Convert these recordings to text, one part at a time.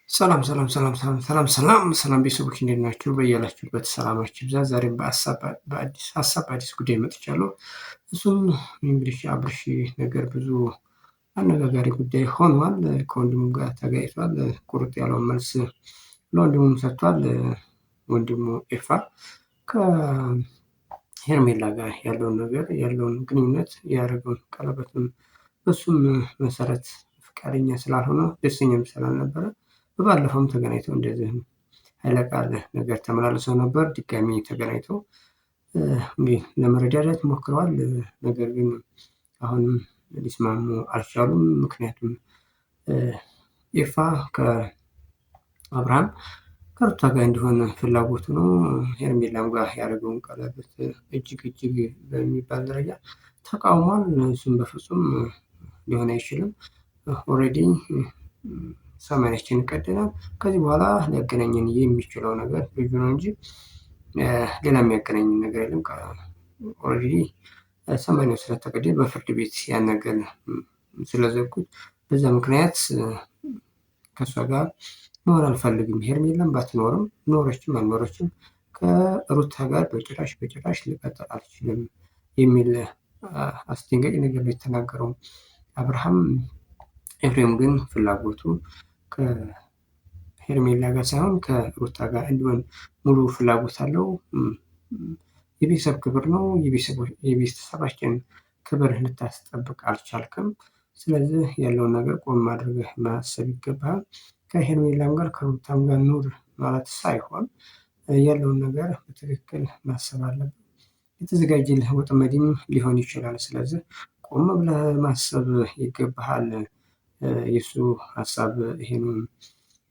ሰላም ቤተሰቦች እንዴት ናችሁ? በያላችሁበት ሰላማችሁ ይብዛ። ዛሬም በአዲስ ሀሳብ በአዲስ ጉዳይ መጥቻለሁ። እሱም እንግዲህ አብርሽ ነገር ብዙ አነጋጋሪ ጉዳይ ሆኗል። ከወንድሙ ጋር ተጋጭቷል። ቁርጥ ያለውን መልስ ለወንድሙም ሰጥቷል። ወንድሙ ኤፋ ከሄርሜላ ጋር ያለውን ግንኙነት ያደረገውን ቀለበትም በሱም መሰረት ፈቃደኛ ስላልሆነ ደስተኛም ስላልነበረ በባለፈውም ተገናኝተው እንደዚህ ኃይለ ቃል ነገር ተመላልሰው ነበር። ድጋሚ ተገናኝተው እንግዲህ ለመረዳዳት ሞክረዋል። ነገር ግን አሁንም ሊስማሙ አልቻሉም። ምክንያቱም ኤፋ ከአብርሃም ከሩታ ጋር እንዲሆን ፍላጎቱ ነው። ሄርሜላም ጋር ያደረገውን ቀለበት እጅግ በሚባል ደረጃ ተቃውሟል። እሱም በፍጹም ሊሆን አይችልም። ኦልሬዲ ሰማያችን ቀደናል። ከዚህ በኋላ ሊያገናኘን የሚችለው ነገር ልጁ ነው እንጂ ሌላ የሚያገናኝን ነገር የለም። ኦልሬዲ ሰማንያው ስለተቀደደ በፍርድ ቤት ያን ነገር ስለዘጉት በዛ ምክንያት ከእሷ ጋር መሆን አልፈልግም። ሄርሜላም ባትኖርም ኖረችም አልኖረችም ከሩታ ጋር በጭራሽ ልቀጥል አልችልም የሚል አስደንጋጭ ነገር ነው የተናገረው አብርሃም። ኤፍሬም ግን ፍላጎቱ ከሄርሜላ ጋር ሳይሆን ከሩታ ጋር እንዲሆን ሙሉ ፍላጎት አለው። የቤተሰብ ክብር ነው። የቤተሰባችን ክብር ልታስጠብቅ አልቻልክም። ስለዚህ ያለውን ነገር ቆም አድርገህ ማሰብ ይገባሃል። ከሄርሜላም ጋር ከሩታም ጋር ኑር ማለት ሳይሆን ያለውን ነገር በትክክል ማሰብ አለብን። የተዘጋጀልህ ወጥመድም ሊሆን ይችላል። ስለዚህ ቆም ብለህ ማሰብ ይገባሃል። የእሱ ሀሳብ ይሄ ነው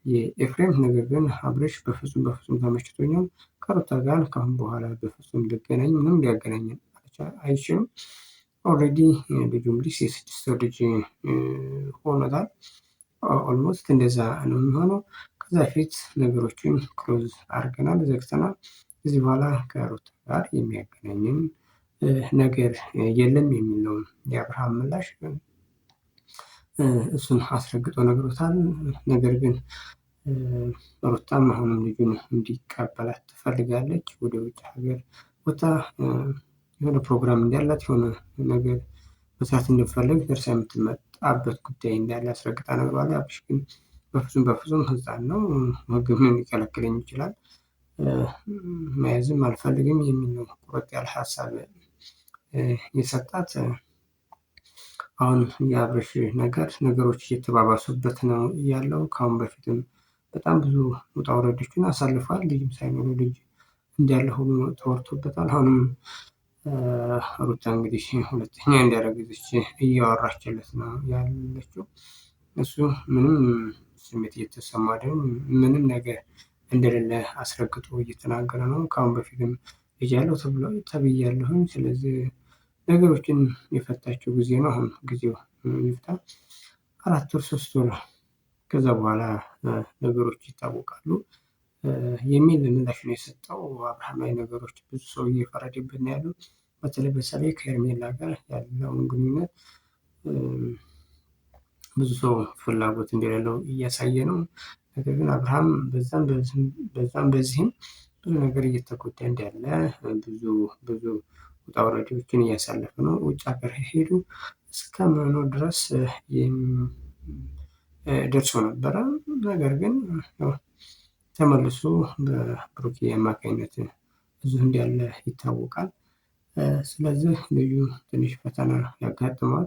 የኤፍሬም። ነገር ግን አብርሽ በፍጹም ተመችቶኛል። ከሩታ ጋር ከአሁን በኋላ በፍጹም ልገናኝ ምንም ሊያገናኘን አይችልም። ኦልሬዲ ልጁም የስድስት ወር ልጅ ሆኖታል። ኦልሞስት እንደዛ ነው የሚሆነው። ከዛ ፊት ነገሮችን ክሎዝ አድርገናል፣ ዘግተናል። ከዚህ በኋላ ከሩታ ጋር የሚያገናኝን ነገር የለም የሚል ነው የአብርሃም ምላሽ። እሱን አስረግጦ ነግሮታል። ነገር ግን ሩታም አሁንም ልጁን እንዲቀበላት ትፈልጋለች። ወደ ውጭ ሀገር ቦታ የሆነ ፕሮግራም እንዳላት የሆነ ነገር መስራት እንደምትፈልግ ደርሳ የምትመጣበት ጉዳይ እንዳለ አስረግጣ ነግሯል። አብርሽ ግን በፍጹም ህፃን ነው፣ ህግ ምን ሊከለክለኝ ይችላል፣ መያዝም አልፈልግም የሚል ነው ቁርጥ ያለ ሀሳብ የሰጣት። አሁን የአብርሽ ነገሮች እየተባባሱበት ነው ያለው። ከአሁን በፊትም በጣም ብዙ ውጣ ውረዶችን አሳልፏል። ልጅም ሳይኖረው ልጅ እንዳለ ሆኖ ተወርቶበታል። አሁንም ሩታ እንግዲህ ሁለተኛ እንዲያረግዝች እያወራችለት ነው ያለችው። እሱ ምንም ስሜት እየተሰማ አይደለም። ምንም ነገር እንደሌለ አስረግጦ እየተናገረ ነው። ከአሁን በፊትም ልጅ ያለው ተብያለሁኝ። ስለዚህ ነገሮችን የፈታችው ጊዜ ነው። አሁን ጊዜው ይፍታ። 4 ወር 3 ወር ከዛ በኋላ ነገሮች ይታወቃሉ የሚል ምላሽ ነው የሰጠው። አብርሃም ላይ ነገሮች ብዙ ሰው እየፈረደበት ነው ያለው። በተለይ ከሄርሜላ ጋር ያለውን ግንኙነት ብዙ ሰው ፍላጎት እንደሌለው እያሳየ ነው። ነገር ግን አብርሃም በዛም በዚህም ብዙ ነገር እየተጎዳ እንዳለ ብዙ ውጣ ውረዶችን እያሳለፈ ነው። ውጭ ሀገር ሄዱ እስከ መኖር ድረስ ደርሶ ነበረ። ነገር ግን ተመልሶ በብሩኬ አማካኝነት እዚሁ እንዳለ ይታወቃል። ስለዚህ ልጁ ትንሽ ፈተና ያጋጥመዋል።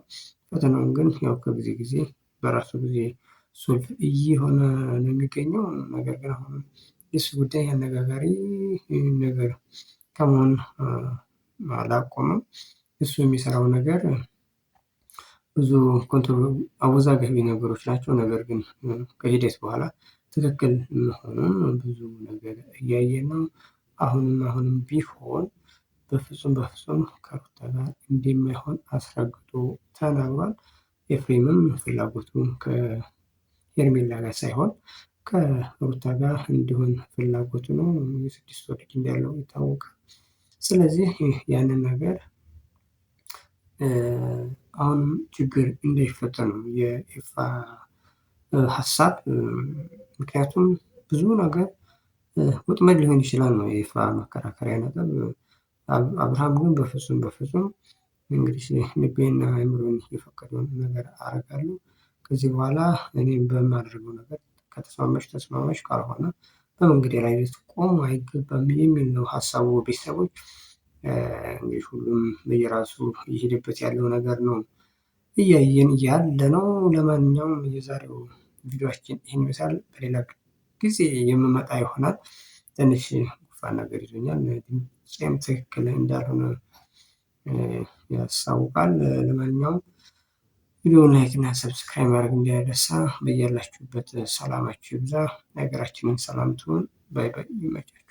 ፈተናውን ግን ያው ከጊዜ ጊዜ በራሱ ጊዜ ሶልቭ እየሆነ ነው የሚገኘው። ነገር ግን አሁን የሱ ጉዳይ አነጋጋሪ ነገር ከመሆን አላቆመም። እሱ የሚሰራው ነገር ብዙ አወዛጋቢ ነገሮች ናቸው። ነገር ግን ከሂደት በኋላ ትክክል መሆኑን ብዙ ነገር እያየን ነው። አሁንም ቢሆን በፍጹም ከሩታ ጋር እንደማይሆን አስረግጦ ተናግሯል። ኤፍሬምም ፍላጎቱ ከሄርሜላ ጋር ሳይሆን ከሩታ ጋር እንዲሆን ፍላጎቱ ነው። የ6 ወር ልጅ እንዳለው ይታወቃል። ስለዚህ ያንን ነገር አሁንም ችግር እንዳይፈጠር ነው የኤፋ ሀሳብ። ምክንያቱም ብዙ ነገር ወጥመድ ሊሆን ይችላል ነው የይፋ መከራከሪያ ነጥብ። አብርሃም ግን በፍጹም እንግዲህ ልቤና አእምሮዬን የፈቀደውን ነገር አደርጋለሁ። ከዚህ በኋላ እኔም በማደርገው ነገር ተስማማች፣ ካልሆነ በመንገዴ ላይ ልትቆሙ አይገባም የሚል ነው ሀሳቡ። ቤተሰቦች እንግዲህ ሁሉም በየራሱ እየሄደበት ያለው ነገር ነው እያየን ያለ ነው። ለማንኛውም የዛሬው ቪዲዮአችን ይህን ይመስላል። በሌላ ጊዜ የምመጣ ይሆናል። ትንሽ ጉንፋን ነገር ይዞኛል፣ ድምፄም ትክክል እንዳልሆነ ያስታውቃል። ለማንኛውም ቪዲዮውን ላይክ እና ሰብስክራይብ ማድረግ እንዳይረሳ። በያላችሁበት ሰላማችሁ ይብዛ። ሀገራችንን ሰላም ትሁን። ባይ ባይ። ይመቻችሁ።